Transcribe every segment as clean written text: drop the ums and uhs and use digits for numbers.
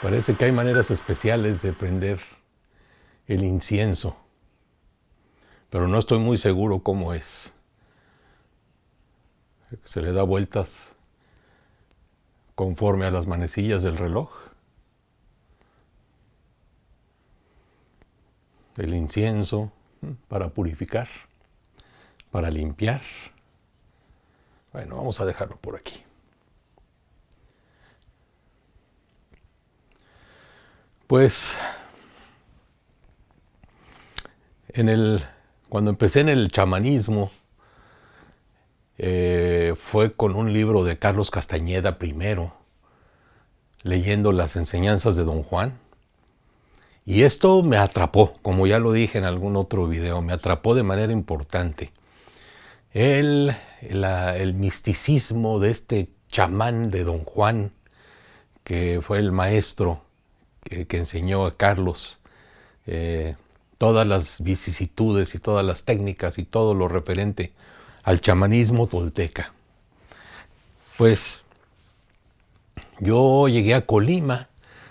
Parece que hay maneras especiales de prender el incienso, pero no estoy muy seguro cómo es. Se le da vueltas conforme a las manecillas del reloj. El incienso para purificar, para limpiar. Bueno, vamos a dejarlo por aquí. Pues cuando empecé en el chamanismo, fue con un libro de Carlos Castañeda primero, leyendo las enseñanzas de Don Juan. Y esto me atrapó, como ya lo dije en algún otro video, me atrapó de manera importante. El misticismo de este chamán de Don Juan, que fue el maestro que enseñó a Carlos todas las vicisitudes y todas las técnicas y todo lo referente al chamanismo tolteca. Pues yo llegué a Colima,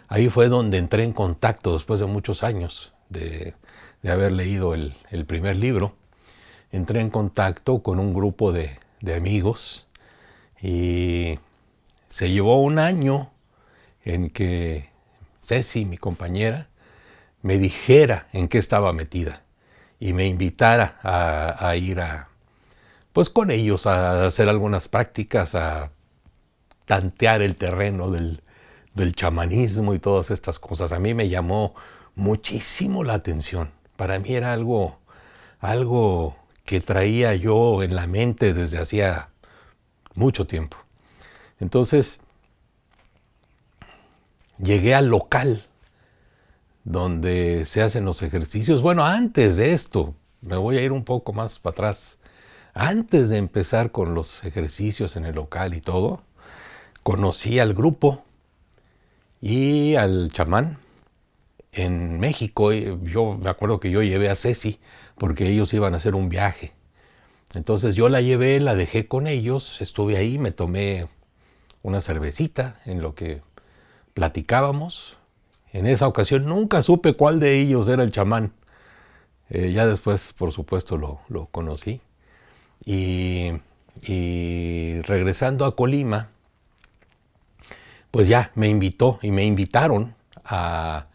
ahí fue donde entré en contacto después de muchos años de haber leído el primer libro. Entré en contacto con un grupo de amigos y se llevó un año en que Ceci, mi compañera, me dijera en qué estaba metida y me invitara a ir pues con ellos a hacer algunas prácticas, a tantear el terreno del chamanismo y todas estas cosas. A mí me llamó muchísimo la atención. Para mí era algo que traía yo en la mente desde hacía mucho tiempo. Entonces, llegué al local donde se hacen los ejercicios. Bueno, antes de esto, me voy a ir un poco más para atrás. Antes de empezar con los ejercicios en el local y todo, conocí al grupo y al chamán en México. Yo me acuerdo que yo llevé a Ceci porque ellos iban a hacer un viaje. Entonces yo la llevé, la dejé con ellos, estuve ahí, me tomé una cervecita en lo que platicábamos. En esa ocasión nunca supe cuál de ellos era el chamán. Ya después, por supuesto, lo conocí. Y regresando a Colima, pues ya me invitó y me invitaron a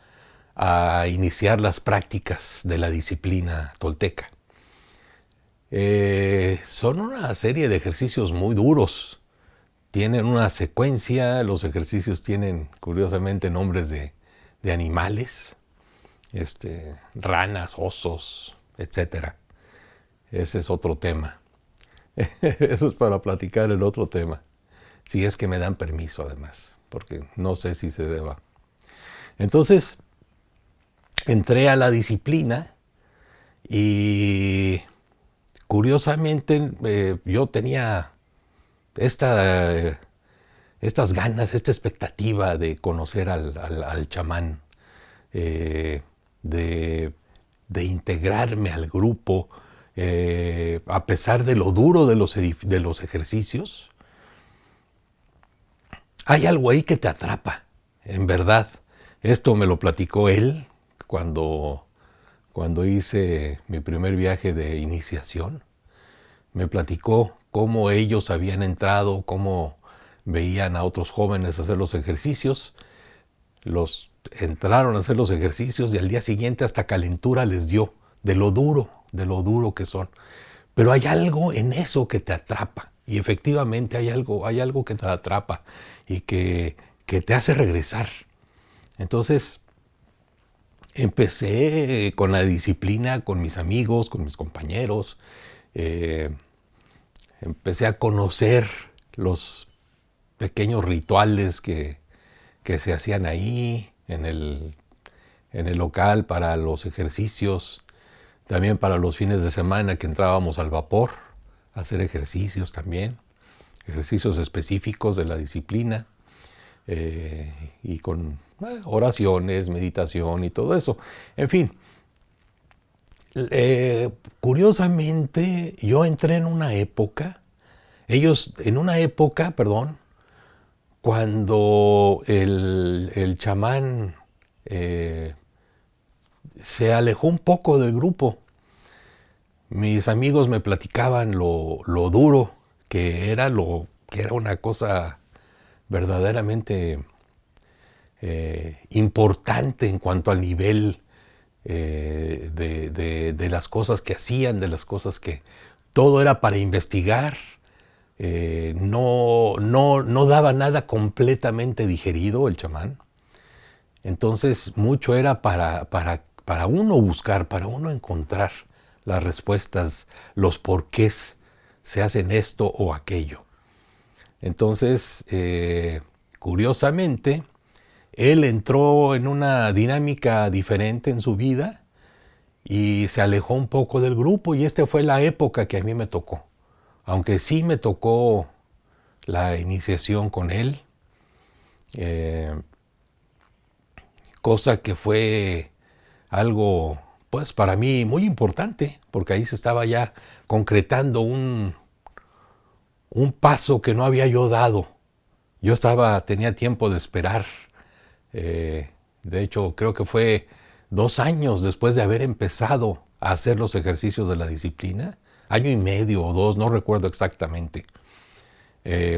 iniciar las prácticas de la disciplina tolteca. Son una serie de ejercicios muy duros. Tienen una secuencia, los ejercicios tienen curiosamente nombres de animales, ranas, osos, etc. Ese es otro tema. Eso es para platicar el otro tema. Si es que me dan permiso además, porque no sé si se deba. Entonces, entré a la disciplina y curiosamente yo tenía estas ganas, esta expectativa de conocer al chamán, de integrarme al grupo, a pesar de lo duro de los ejercicios. Hay algo ahí que te atrapa, en verdad. Esto me lo platicó él cuando hice mi primer viaje de iniciación. Me platicó cómo ellos habían entrado, cómo veían a otros jóvenes hacer los ejercicios. Los entraron a hacer los ejercicios y al día siguiente hasta calentura les dio de lo duro que son. Pero hay algo en eso que te atrapa. Y efectivamente hay algo que te atrapa y que te hace regresar. Entonces, empecé con la disciplina, con mis amigos, con mis compañeros. Empecé a conocer los pequeños rituales que se hacían ahí, en el local, para los ejercicios. También para los fines de semana que entrábamos al vapor, a hacer ejercicios también, ejercicios específicos de la disciplina, y con oraciones, meditación y todo eso. En fin, curiosamente yo entré en una época, cuando el chamán se alejó un poco del grupo, mis amigos me platicaban lo duro que era, que era una cosa verdaderamente importante en cuanto al nivel de las cosas que hacían, de las cosas que... Todo era para investigar, no daba nada completamente digerido el chamán. Entonces mucho era para uno buscar, para uno encontrar las respuestas, los porqués se hacen esto o aquello. Entonces, curiosamente, él entró en una dinámica diferente en su vida y se alejó un poco del grupo, y esta fue la época que a mí me tocó. Aunque sí me tocó la iniciación con él, cosa que fue algo, pues para mí muy importante, porque ahí se estaba ya concretando un paso que no había yo dado. Yo tenía tiempo de esperar. De hecho, creo que fue 2 años después de haber empezado a hacer los ejercicios de la disciplina, 1.5 o 2, no recuerdo exactamente,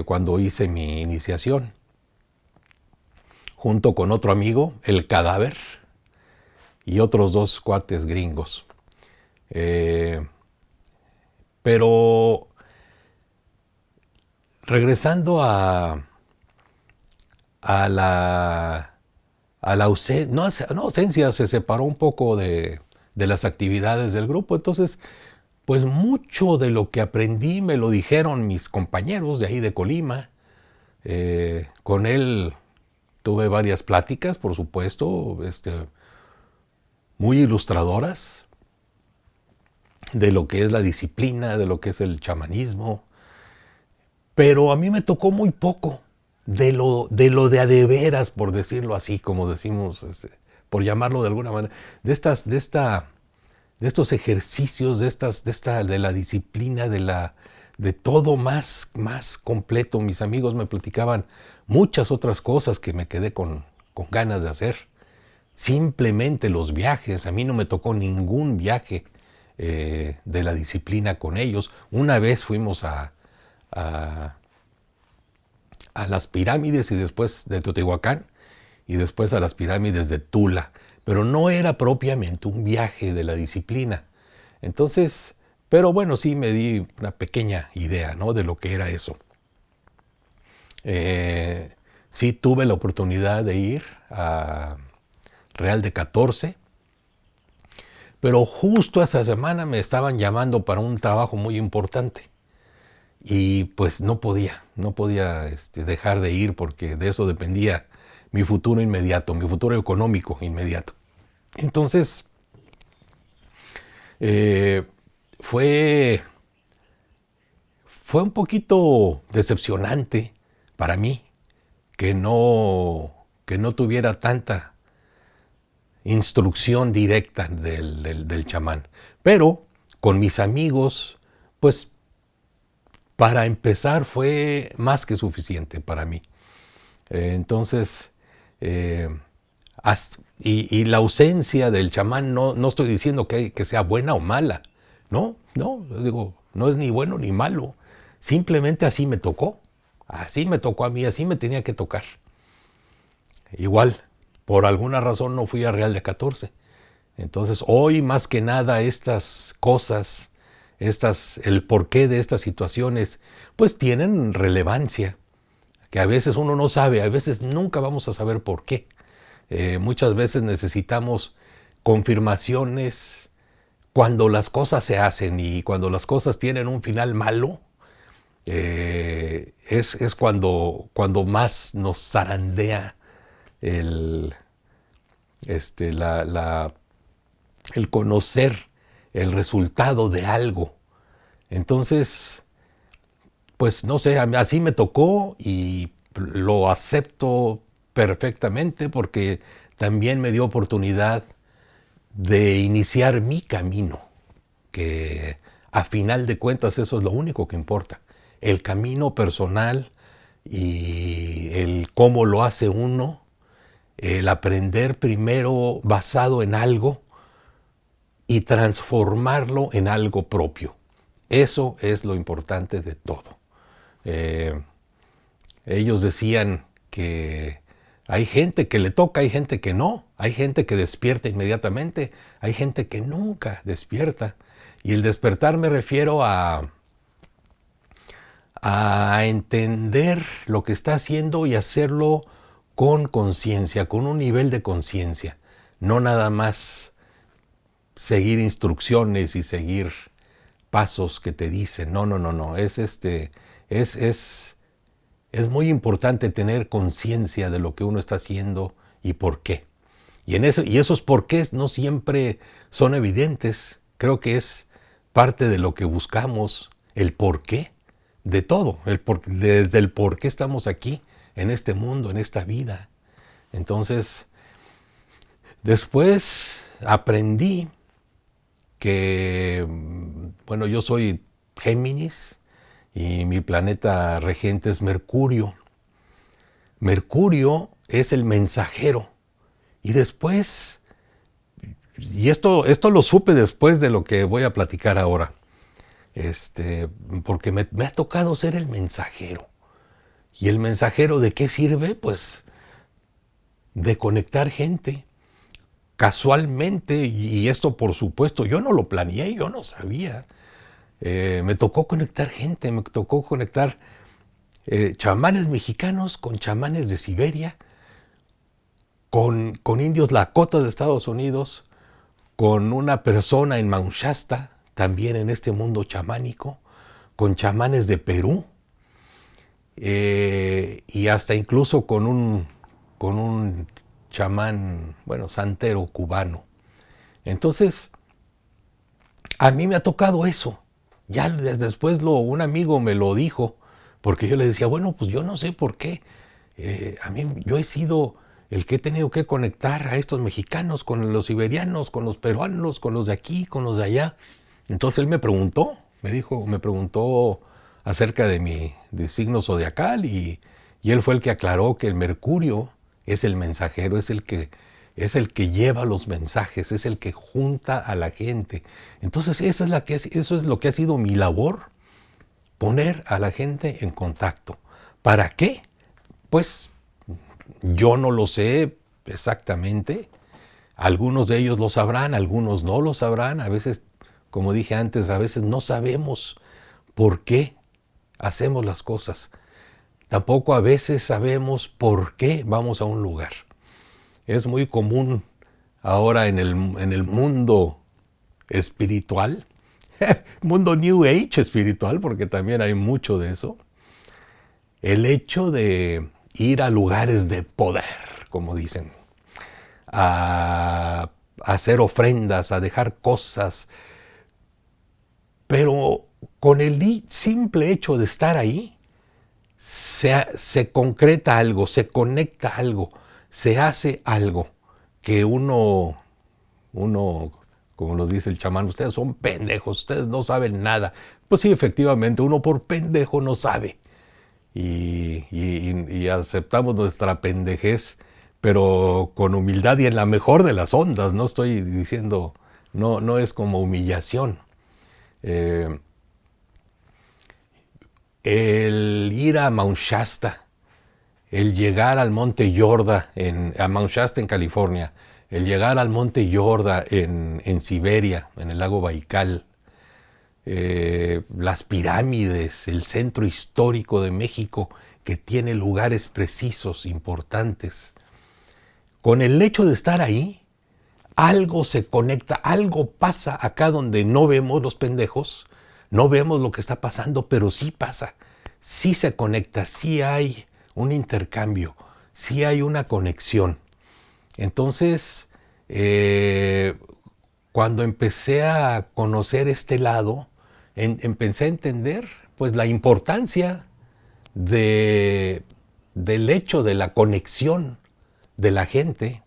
cuando hice mi iniciación, junto con otro amigo, el Cadáver, y otros 2 cuates gringos. Pero regresando a la ausencia, se separó un poco de las actividades del grupo. Entonces, pues mucho de lo que aprendí me lo dijeron mis compañeros de ahí de Colima. Con él tuve varias pláticas, por supuesto, muy ilustradoras de lo que es la disciplina, de lo que es el chamanismo. Pero a mí me tocó muy poco de lo de a de veras, por decirlo así, como decimos, por llamarlo de alguna manera, de estos ejercicios, de la disciplina, de todo más completo. Mis amigos me platicaban muchas otras cosas que me quedé con ganas de hacer. Simplemente los viajes, a mí no me tocó ningún viaje de la disciplina con ellos. Una vez fuimos a las pirámides y después de Teotihuacán, y después a las pirámides de Tula, pero no era propiamente un viaje de la disciplina. Entonces, pero bueno, sí me di una pequeña idea, ¿no?, de lo que era eso. Sí tuve la oportunidad de ir a Real de 14, pero justo esa semana me estaban llamando para un trabajo muy importante. Y pues no podía dejar de ir, porque de eso dependía mi futuro inmediato, mi futuro económico inmediato. Entonces, fue un poquito decepcionante para mí que no tuviera tanta instrucción directa del chamán. Pero con mis amigos, pues para empezar fue más que suficiente para mí. Entonces, y la ausencia del chamán, no estoy diciendo que sea buena o mala. No, digo, no es ni bueno ni malo. Simplemente así me tocó. Así me tocó a mí, así me tenía que tocar. Igual, por alguna razón no fui a Real de 14. Entonces, hoy más que nada estas cosas, el porqué de estas situaciones, pues tienen relevancia, que a veces uno no sabe, a veces nunca vamos a saber por qué. Muchas veces necesitamos confirmaciones cuando las cosas se hacen, y cuando las cosas tienen un final malo, es cuando más nos zarandea el conocer el resultado de algo. Entonces, pues no sé, así me tocó y lo acepto perfectamente, porque también me dio oportunidad de iniciar mi camino, que a final de cuentas eso es lo único que importa. El camino personal y el cómo lo hace uno, el aprender primero basado en algo y transformarlo en algo propio. Eso es lo importante de todo. Ellos decían que hay gente que le toca, hay gente que no, hay gente que despierta inmediatamente, hay gente que nunca despierta. Y el despertar me refiero a entender lo que está haciendo y hacerlo con conciencia, con un nivel de conciencia. No nada más seguir instrucciones y seguir pasos que te dicen. No. Es muy importante tener conciencia de lo que uno está haciendo y por qué. Y esos porqués no siempre son evidentes. Creo que es parte de lo que buscamos, el porqué de todo, desde el por qué estamos aquí, en este mundo, en esta vida. Entonces, después aprendí que, bueno, yo soy Géminis y mi planeta regente es Mercurio. Mercurio es el mensajero. Y después, y esto lo supe después de lo que voy a platicar ahora, porque me ha tocado ser el mensajero. ¿Y el mensajero de qué sirve? Pues de conectar gente. Casualmente, y esto por supuesto, yo no lo planeé, yo no sabía. Me tocó conectar gente, me tocó conectar chamanes mexicanos con chamanes de Siberia, con indios Lakota de Estados Unidos, con una persona en Mount Shasta, también en este mundo chamánico, con chamanes de Perú, y hasta incluso con un chamán, bueno, santero cubano. Entonces, a mí me ha tocado eso. Ya después un amigo me lo dijo, porque yo le decía, bueno, pues yo no sé por qué. Yo he sido el que he tenido que conectar a estos mexicanos con los siberianos, con los peruanos, con los de aquí, con los de allá. Entonces él me preguntó acerca de mi signo zodiacal y él fue el que aclaró que el Mercurio es el mensajero, es el que lleva los mensajes, es el que junta a la gente. Entonces eso es lo que ha sido mi labor, poner a la gente en contacto. ¿Para qué? Pues yo no lo sé exactamente. Algunos de ellos lo sabrán, algunos no lo sabrán. A veces, como dije antes, a veces no sabemos por qué hacemos las cosas. Tampoco a veces sabemos por qué vamos a un lugar. Es muy común ahora en el mundo espiritual, mundo New Age espiritual, porque también hay mucho de eso, el hecho de ir a lugares de poder, como dicen, a hacer ofrendas, a dejar cosas, pero con el simple hecho de estar ahí, se concreta algo, se conecta algo, se hace algo que uno, como nos dice el chamán, ustedes son pendejos, ustedes no saben nada. Pues sí, efectivamente, uno por pendejo no sabe. Y aceptamos nuestra pendejez, pero con humildad y en la mejor de las ondas. No estoy diciendo, no es como humillación. El ir a Mount Shasta, el llegar al monte Yorda, a Mount Shasta en California, el llegar al monte Yorda en Siberia, en el lago Baikal, las pirámides, el centro histórico de México, que tiene lugares precisos, importantes. Con el hecho de estar ahí, algo se conecta, algo pasa acá donde no vemos los pendejos, no vemos lo que está pasando, pero sí pasa, sí se conecta, sí hay un intercambio, sí hay una conexión. Entonces, cuando empecé a conocer este lado, empecé a entender pues la importancia del hecho de la conexión de la gente,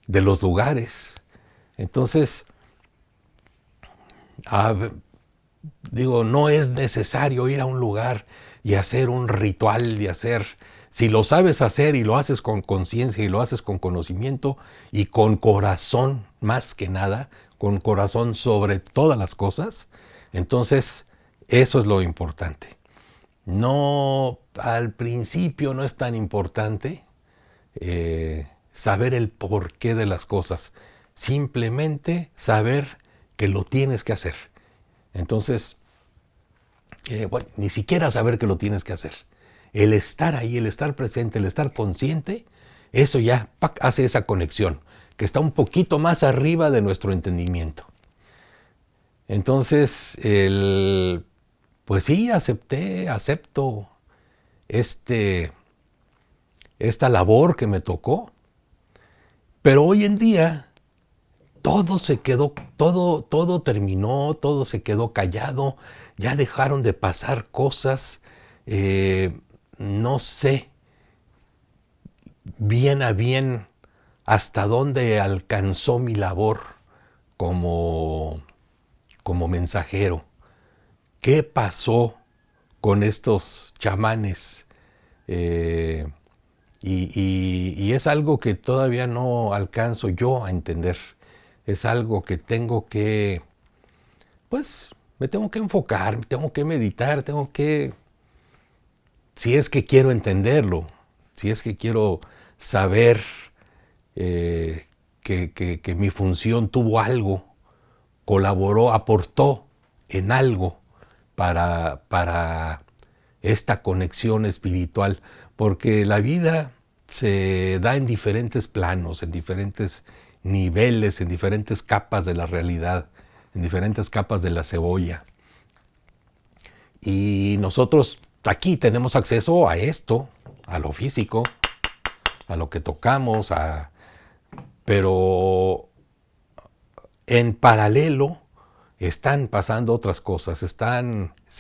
de los lugares. Entonces, Digo, no es necesario ir a un lugar y hacer un ritual y hacer... Si lo sabes hacer y lo haces con conciencia y lo haces con conocimiento y con corazón más que nada, con corazón sobre todas las cosas, entonces eso es lo importante. No, al principio no es tan importante saber el porqué de las cosas, simplemente saber que lo tienes que hacer. Entonces, bueno, ni siquiera saber que lo tienes que hacer. El estar ahí, el estar presente, el estar consciente, eso ya hace esa conexión, que está un poquito más arriba de nuestro entendimiento. Entonces, pues sí, acepto esta labor que me tocó, pero hoy en día todo se quedó, todo terminó, todo se quedó callado, ya dejaron de pasar cosas, no sé bien a bien hasta dónde alcanzó mi labor como, como mensajero. ¿Qué pasó con estos chamanes? Eh, y es algo que todavía no alcanzo yo a entender. Es algo que tengo que, pues, me tengo que enfocar, tengo que meditar, si es que quiero entenderlo, si es que quiero saber que mi función tuvo algo, colaboró, aportó en algo para esta conexión espiritual, porque la vida se da en diferentes planos, en diferentes niveles, en diferentes capas de la realidad, en diferentes capas de la cebolla. Y nosotros aquí tenemos acceso a esto, a lo físico, a lo que tocamos, pero en paralelo están pasando otras cosas, se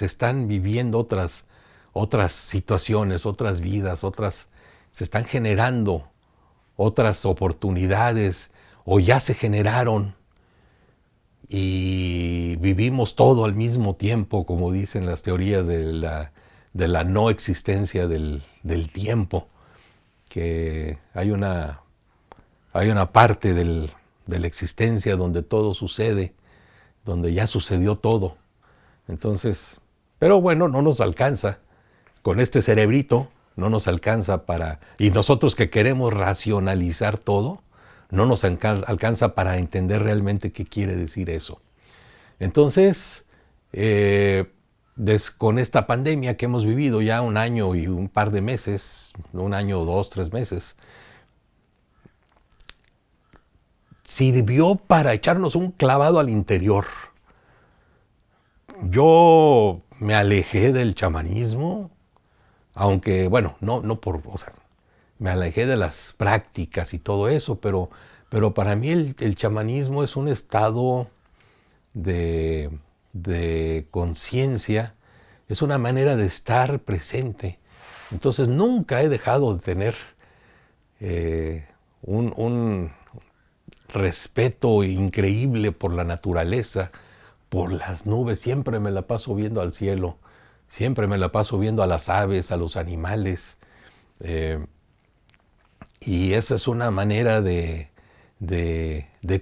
están viviendo otras situaciones, otras vidas, se están generando otras oportunidades o ya se generaron y vivimos todo al mismo tiempo, como dicen las teorías de la no existencia del tiempo, que hay una parte de la existencia donde todo sucede, donde ya sucedió todo. Entonces, pero bueno, no nos alcanza con este cerebrito, no nos alcanza para... Y nosotros que queremos racionalizar todo, no nos alcanza para entender realmente qué quiere decir eso. Entonces, con esta pandemia que hemos vivido ya un año y un par de meses, un año, 2, 3 meses, sirvió para echarnos un clavado al interior. Yo me alejé del chamanismo, aunque, bueno, no por, o sea, me alejé de las prácticas y todo eso, pero para mí el chamanismo es un estado de conciencia, es una manera de estar presente. Entonces nunca he dejado de tener un respeto increíble por la naturaleza, por las nubes. Siempre me la paso viendo al cielo, siempre me la paso viendo a las aves, a los animales. Y esa es una manera de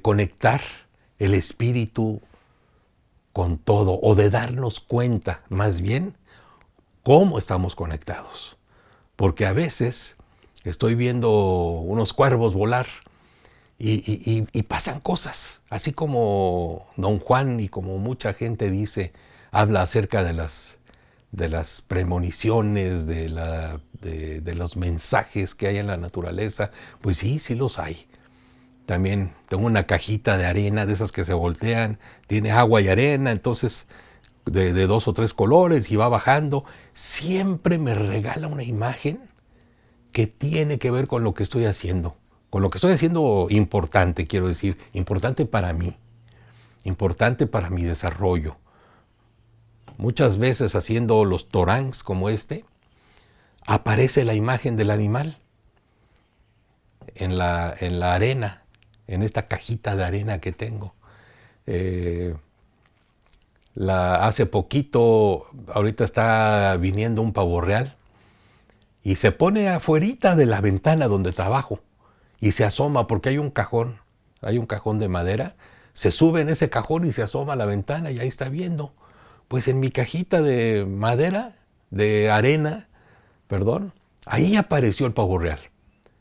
conectar el espíritu con todo, o de darnos cuenta más bien cómo estamos conectados. Porque a veces estoy viendo unos cuervos volar y pasan cosas, así como Don Juan y como mucha gente dice, habla acerca de las premoniciones, de los mensajes que hay en la naturaleza. Pues sí, sí los hay. También tengo una cajita de arena, de esas que se voltean, tiene agua y arena, entonces de 2 o 3 colores y va bajando. Siempre me regala una imagen que tiene que ver con lo que estoy haciendo. Con lo que estoy haciendo importante, quiero decir, importante para mí, importante para mi desarrollo. Muchas veces haciendo los torangs como este, aparece la imagen del animal en la arena, en esta cajita de arena que tengo. Hace poquito, ahorita está viniendo un pavo real y se pone afuerita de la ventana donde trabajo y se asoma porque hay un cajón de madera, se sube en ese cajón y se asoma a la ventana y ahí está viendo. Pues en mi cajita de madera, de arena, perdón, ahí apareció el pavo real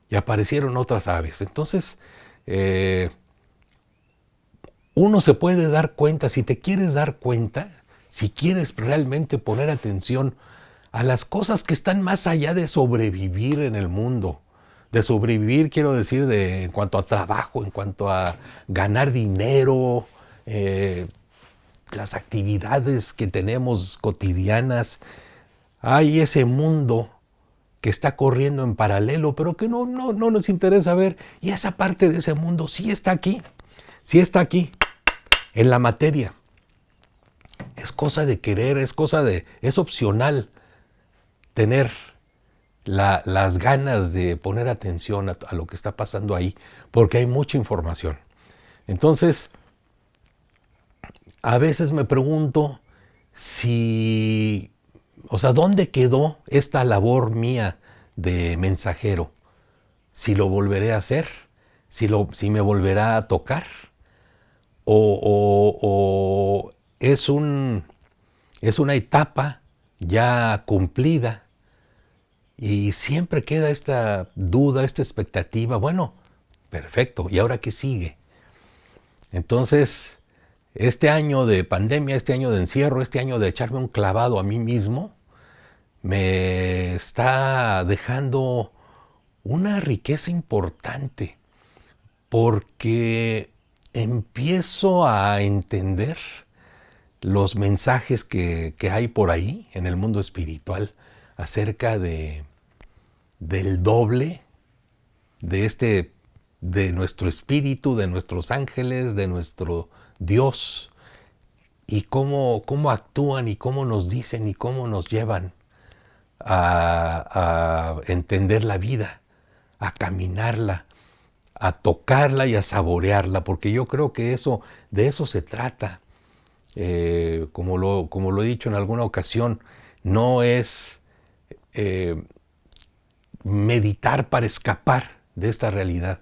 y aparecieron otras aves. Entonces, uno se puede dar cuenta, si te quieres dar cuenta, si quieres realmente poner atención a las cosas que están más allá de sobrevivir en el mundo. De sobrevivir, quiero decir, en cuanto a trabajo, en cuanto a ganar dinero, las actividades que tenemos cotidianas. Hay ese mundo que está corriendo en paralelo, pero que no nos interesa ver. Y esa parte de ese mundo sí está aquí, en la materia. Es cosa de querer, es opcional tener las ganas de poner atención a lo que está pasando ahí, porque hay mucha información. Entonces, a veces me pregunto ¿dónde quedó esta labor mía de mensajero? Si lo volveré a hacer, si me volverá a tocar, o es una etapa ya cumplida y siempre queda esta duda, esta expectativa. Bueno, perfecto, ¿y ahora qué sigue? Entonces, este año de pandemia, este año de encierro, este año de echarme un clavado a mí mismo, me está dejando una riqueza importante, porque empiezo a entender los mensajes que hay por ahí en el mundo espiritual acerca del doble de nuestro espíritu, de nuestros ángeles, de nuestro Dios, y cómo actúan y cómo nos dicen y cómo nos llevan a entender la vida, a caminarla, a tocarla y a saborearla, porque yo creo que de eso se trata. Como lo he dicho en alguna ocasión, no es meditar para escapar de esta realidad.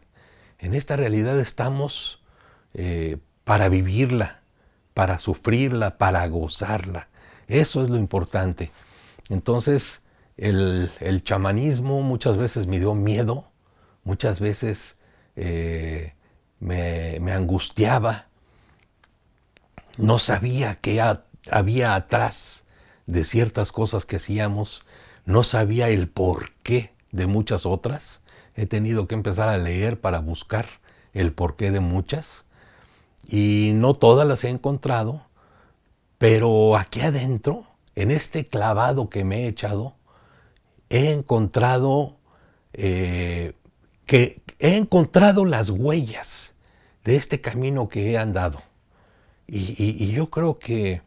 En esta realidad estamos para vivirla, para sufrirla, para gozarla. Eso es lo importante. Entonces, el chamanismo muchas veces me dio miedo, muchas veces me angustiaba, no sabía qué había atrás de ciertas cosas que hacíamos, no sabía el porqué de muchas otras. He tenido que empezar a leer para buscar el porqué de muchas y no todas las he encontrado, pero aquí adentro, en este clavado que me he echado, he encontrado las huellas de este camino que he andado. Y yo creo que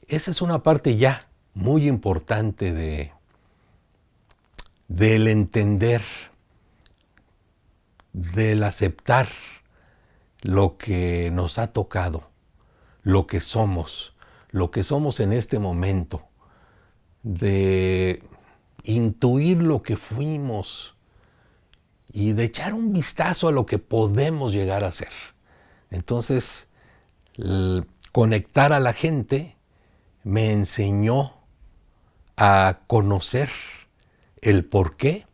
esa es una parte ya muy importante del entender, del aceptar lo que nos ha tocado, lo que somos en este momento, de intuir lo que fuimos y de echar un vistazo a lo que podemos llegar a ser. Entonces, conectar a la gente me enseñó a conocer el porqué,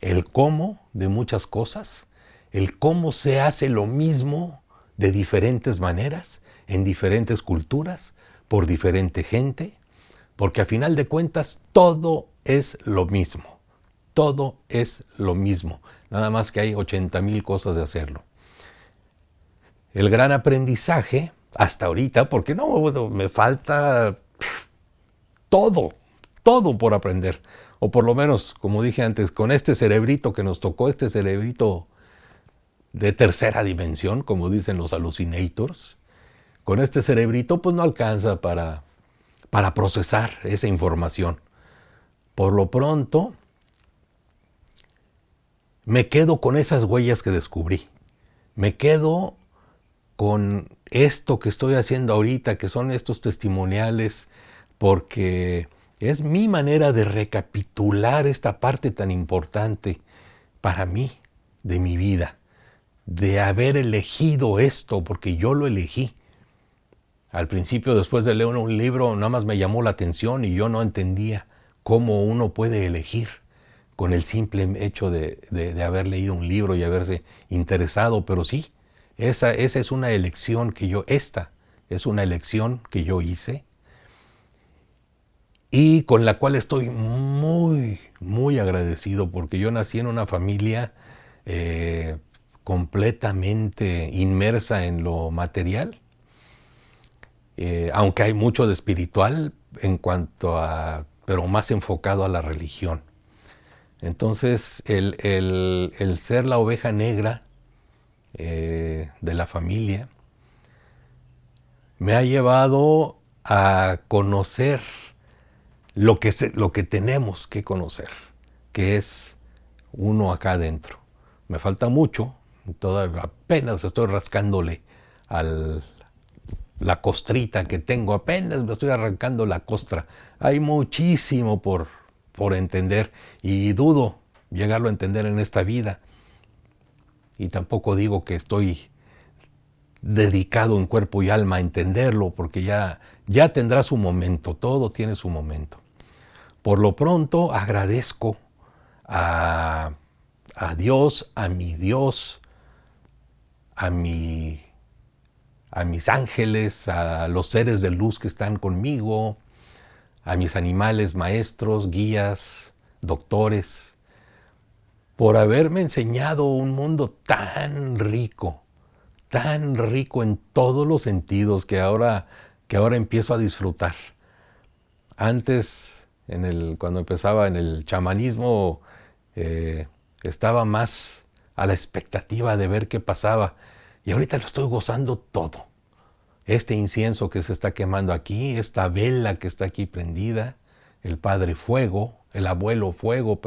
el cómo de muchas cosas, el cómo se hace lo mismo de diferentes maneras, en diferentes culturas, por diferente gente, porque a final de cuentas todo es lo mismo. Todo es lo mismo, nada más que hay 80,000 cosas de hacerlo. El gran aprendizaje, hasta ahorita, porque me falta todo por aprender. O por lo menos, como dije antes, con este cerebrito que nos tocó, este cerebrito de tercera dimensión, como dicen los alucinators, con este cerebrito pues no alcanza para procesar esa información. Por lo pronto, me quedo con esas huellas que descubrí. Me quedo con esto que estoy haciendo ahorita, que son estos testimoniales, porque es mi manera de recapitular esta parte tan importante para mí, de mi vida, de haber elegido esto, porque yo lo elegí. Al principio, después de leer un libro, nada más me llamó la atención y yo no entendía cómo uno puede elegir con el simple hecho de haber leído un libro y haberse interesado, pero sí, esa es una elección esta es una elección que yo hice y con la cual estoy muy, muy agradecido, porque yo nací en una familia completamente inmersa en lo material, aunque hay mucho de espiritual pero más enfocado a la religión. Entonces, el ser la oveja negra de la familia me ha llevado a conocer lo que tenemos que conocer, que es uno acá adentro. Me falta mucho, apenas estoy rascándole la costrita que tengo, apenas me estoy arrancando la costra. Hay muchísimo por entender y dudo llegarlo a entender en esta vida. Y tampoco digo que estoy dedicado en cuerpo y alma a entenderlo, porque ya tendrá su momento, todo tiene su momento. Por lo pronto agradezco a Dios, a mi Dios, a mis ángeles, a los seres de luz que están conmigo, a mis animales maestros, guías, doctores, por haberme enseñado un mundo tan rico en todos los sentidos que ahora empiezo a disfrutar. Antes, cuando empezaba en el chamanismo, estaba más a la expectativa de ver qué pasaba, y ahorita lo estoy gozando todo. Este incienso que se está quemando aquí, esta vela que está aquí prendida, el abuelo fuego,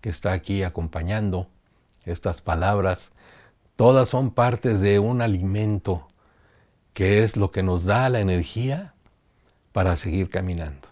que está aquí acompañando, estas palabras, todas son partes de un alimento que es lo que nos da la energía para seguir caminando.